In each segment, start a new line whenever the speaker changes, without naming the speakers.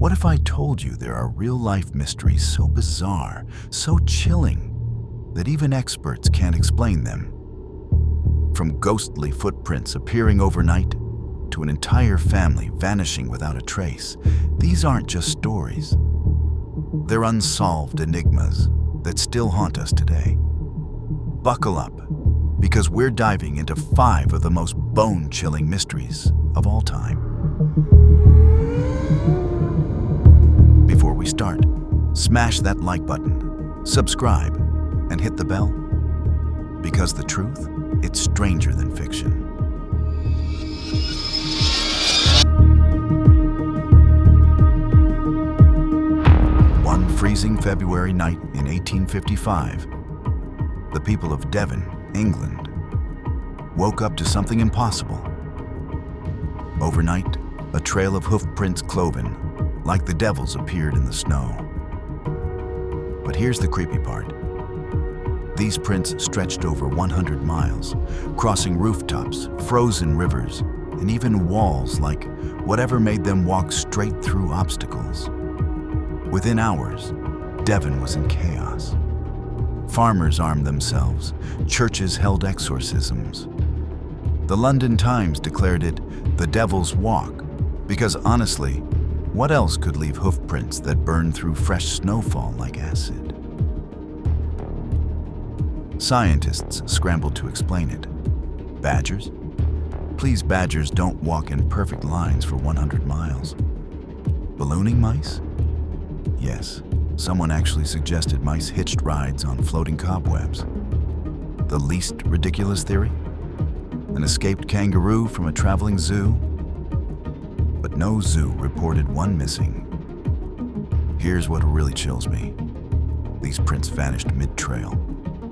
What if I told you there are real-life mysteries so bizarre, so chilling, that even experts can't explain them? From ghostly footprints appearing overnight to an entire family vanishing without a trace, these aren't just stories. They're unsolved enigmas that still haunt us today. Buckle up, because we're diving into 5 of the most bone-chilling mysteries of all time. Before we start, smash that like button, subscribe, and hit the bell. Because the truth, it's stranger than fiction. One freezing February night in 1855, the people of Devon, England, woke up to something impossible. Overnight, a trail of hoof prints cloven, like the devil's, appeared in the snow. But here's the creepy part. These prints stretched over 100 miles, crossing rooftops, frozen rivers, and even walls, like whatever made them walk straight through obstacles. Within hours, Devon was in chaos. Farmers armed themselves, churches held exorcisms. The London Times declared it the Devil's Walk, because honestly, what else could leave hoof prints that burn through fresh snowfall like acid? Scientists scrambled to explain it. Badgers? Please, badgers don't walk in perfect lines for 100 miles. Ballooning mice? Yes, someone actually suggested mice hitched rides on floating cobwebs. The least ridiculous theory? An escaped kangaroo from a traveling zoo? But no zoo reported one missing. Here's what really chills me. These prints vanished mid-trail.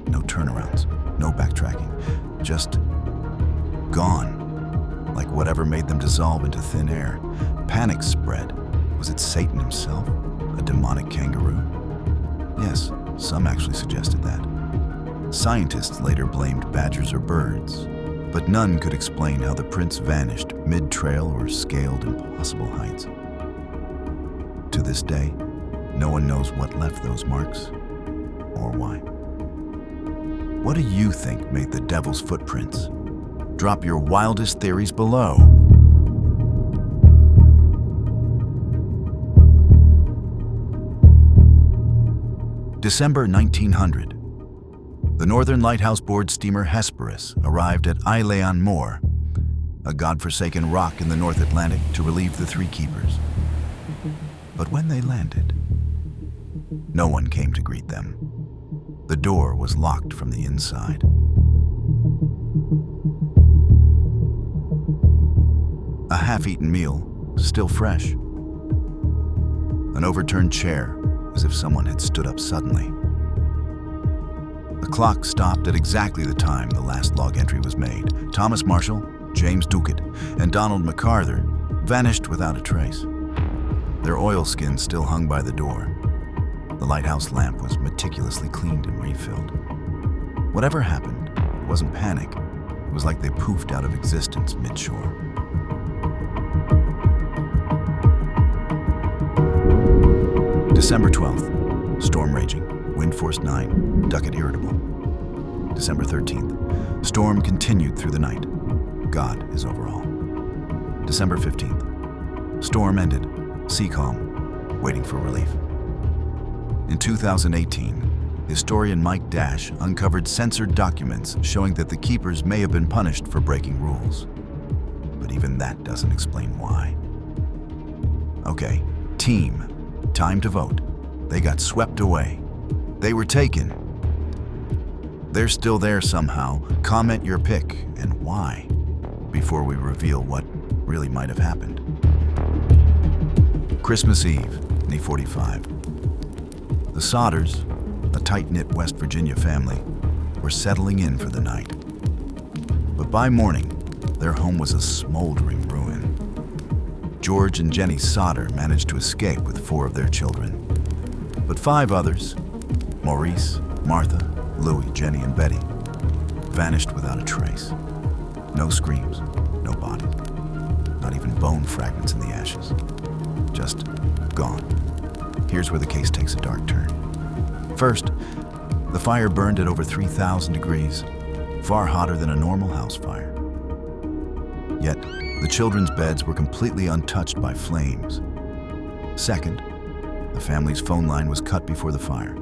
No turnarounds, no backtracking, just gone. Like whatever made them dissolve into thin air. Panic spread. Was it Satan himself? A demonic kangaroo? Yes, some actually suggested that. Scientists later blamed badgers or birds, but none could explain how the prints vanished mid-trail or scaled impossible heights. To this day, no one knows what left those marks or why. What do you think made the devil's footprints? Drop your wildest theories below. December 1900. The Northern Lighthouse Board steamer Hesperus arrived at Isle Moor, a godforsaken rock in the North Atlantic, to relieve the 3 keepers. But when they landed, no one came to greet them. The door was locked from the inside. A half-eaten meal, still fresh. An overturned chair, as if someone had stood up suddenly. The clock stopped at exactly the time the last log entry was made. Thomas Marshall, James Ducat, and Donald MacArthur vanished without a trace. Their oilskins still hung by the door. The lighthouse lamp was meticulously cleaned and refilled. Whatever happened, it wasn't panic. It was like they poofed out of existence mid-shore. December 12th, storm raging, wind force 9, Ducat irritable. December 13th, storm continued through the night. God is over all. December 15th, storm ended, sea calm, waiting for relief. In 2018, historian Mike Dash uncovered censored documents showing that the keepers may have been punished for breaking rules. But even that doesn't explain why. Okay, team, time to vote. They got swept away. They were taken. They're still there somehow. Comment your pick and why before we reveal what really might have happened. Christmas Eve, 1945. The Sodders, a tight-knit West Virginia family, were settling in for the night. But by morning, their home was a smoldering ruin. George and Jenny Sodder managed to escape with 4 of their children. But 5 others, Maurice, Martha, Louie, Jenny, and Betty, vanished without a trace. No screams, no bodies, not even bone fragments in the ashes. just gone. Here's where the case takes a dark turn. First, the fire burned at over 3,000 degrees, far hotter than a normal house fire. Yet, the children's beds were completely untouched by flames. Second, the family's phone line was cut before the fire.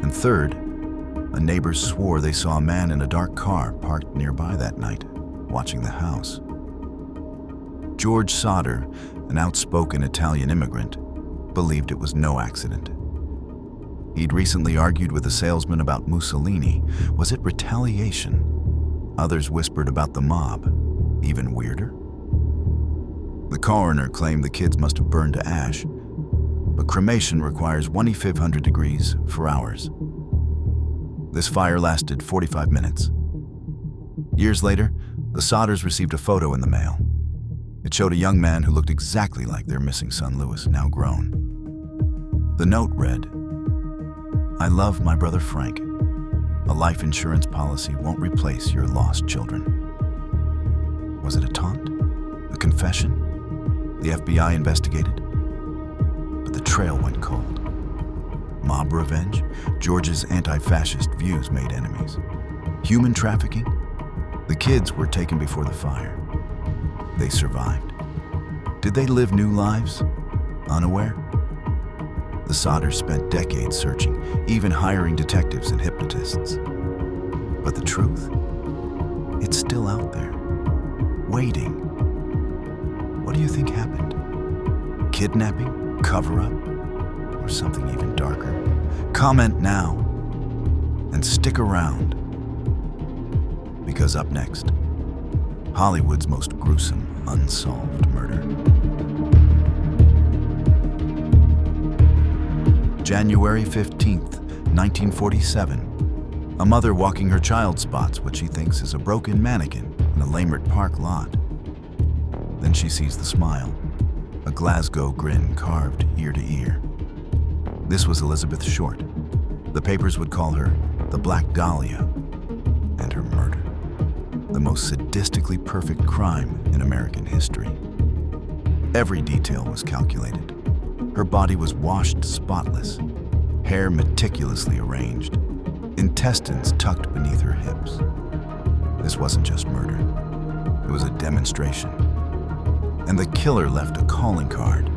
And third, a neighbor swore they saw a man in a dark car parked nearby that night, watching the house. George Sauter, an outspoken Italian immigrant, believed it was no accident. He'd recently argued with a salesman about Mussolini. Was it retaliation? Others whispered about the mob. Even weirder? The coroner claimed the kids must have burned to ash, but cremation requires 2,500 degrees for hours. This fire lasted 45 minutes. Years later, the Sauters received a photo in the mail. It showed a young man who looked exactly like their missing son Louis, now grown. The note read, "I love my brother Frank. A life insurance policy won't replace your lost children." Was it a taunt? A confession? The FBI investigated, but the trail went cold. Mob revenge? George's anti-fascist views made enemies. Human trafficking? The kids were taken before the fire. They survived. Did they live new lives? Unaware? The Sauters spent decades searching, even hiring detectives and hypnotists. But the truth? It's still out there, waiting. What do you think happened? Kidnapping? Cover-up? Or something even darker? Comment now and stick around, because up next, Hollywood's most gruesome unsolved murder. January 15th, 1947. A mother walking her child spots what she thinks is a broken mannequin in a Lamert Park lot. Then she sees the smile, a Glasgow grin carved ear to ear. This was Elizabeth Short. The papers would call her the Black Dahlia, and her murder, the most sadistically perfect crime in American history. Every detail was calculated. Her body was washed spotless, hair meticulously arranged, intestines tucked beneath her hips. This wasn't just murder. It was a demonstration. And the killer left a calling card.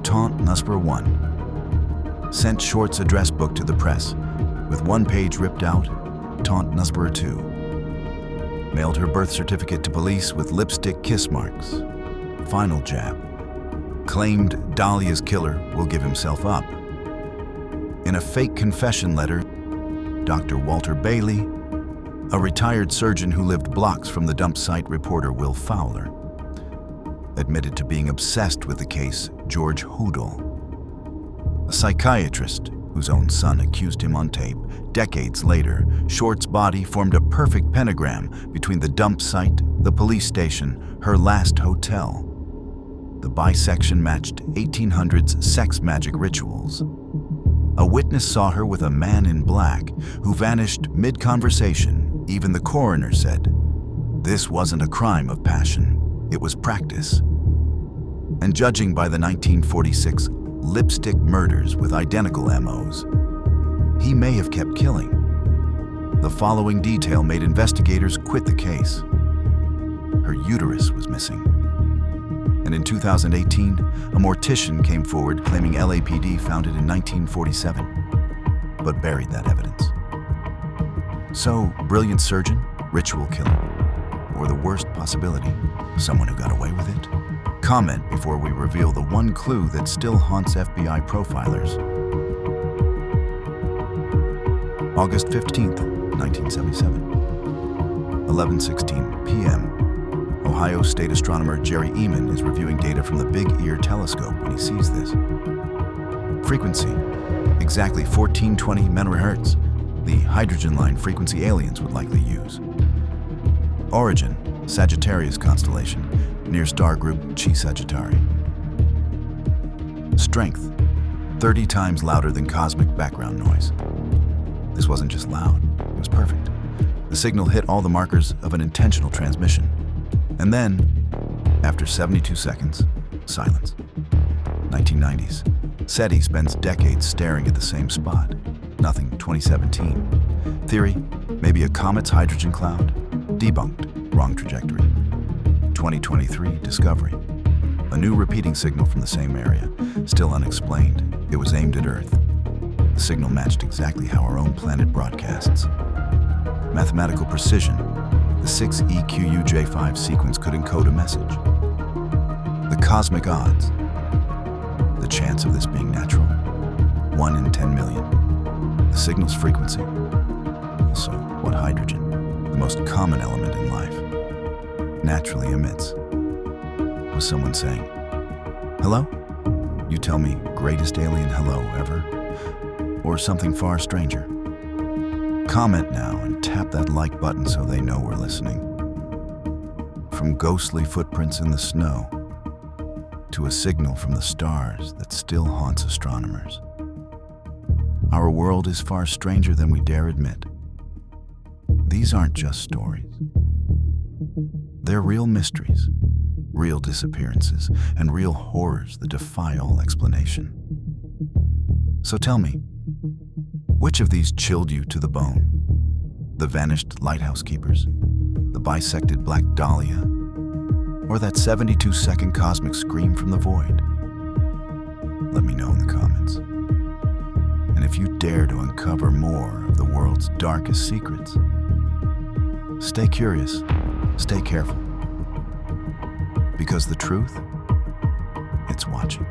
Taunt Number 1. Sent Short's address book to the press, with one page ripped out, Taunt Number 2. Mailed her birth certificate to police with lipstick kiss marks. Final jab. Claimed Dahlia's killer will give himself up. In a fake confession letter, Dr. Walter Bailey, a retired surgeon who lived blocks from the dump site reporter Will Fowler, admitted to being obsessed with the case George Hoodle, a psychiatrist whose own son accused him on tape. Decades later, Short's body formed a perfect pentagram between the dump site, the police station, her last hotel. The bisection matched 1800s sex magic rituals. A witness saw her with a man in black who vanished mid-conversation. Even the coroner said, this wasn't a crime of passion, it was practice. And judging by the 1946 lipstick murders with identical MOs, he may have kept killing. The following detail made investigators quit the case. Her uterus was missing. And in 2018, a mortician came forward claiming LAPD found it in 1947, but buried that evidence. So, brilliant surgeon, ritual killer, or the worst possibility, someone who got away with it? Comment before we reveal the one clue that still haunts FBI profilers. August 15th, 1977, 11:16 p.m. Ohio State astronomer Jerry Eman is reviewing data from the Big Ear telescope when he sees this. Frequency, exactly 1420 MHz, the hydrogen line frequency aliens would likely use. Origin, Sagittarius constellation, near star group Chi Sagittari. Strength, 30 times louder than cosmic background noise. This wasn't just loud, it was perfect. The signal hit all the markers of an intentional transmission. And then, after 72 seconds, Silence. 1990s. SETI spends decades staring at the same spot. Nothing. 2017. Theory, maybe a comet's hydrogen cloud. Debunked. Wrong trajectory. 2023. Discovery. A new repeating signal from the same area. Still unexplained. It was aimed at Earth. The signal matched exactly how our own planet broadcasts. Mathematical precision. The 6EQUJ5 sequence could encode a message. The cosmic odds. The chance of this being natural. 1 in 10 million. The signal's frequency. Also, what hydrogen, the most common element in life, naturally emits. Was someone saying, "Hello?" You tell me, greatest alien hello ever, or something far stranger. Comment now and tap that like button so they know we're listening. From ghostly footprints in the snow to a signal from the stars that still haunts astronomers. Our world is far stranger than we dare admit. These aren't just stories. They're real mysteries, real disappearances, and real horrors that defy all explanation. So tell me, which of these chilled you to the bone? The vanished lighthouse keepers? The bisected black dahlia? Or that 72-second cosmic scream from the void? Let me know in the comments. And if you dare to uncover more of the world's darkest secrets, stay curious, stay careful. Because the truth, it's watching.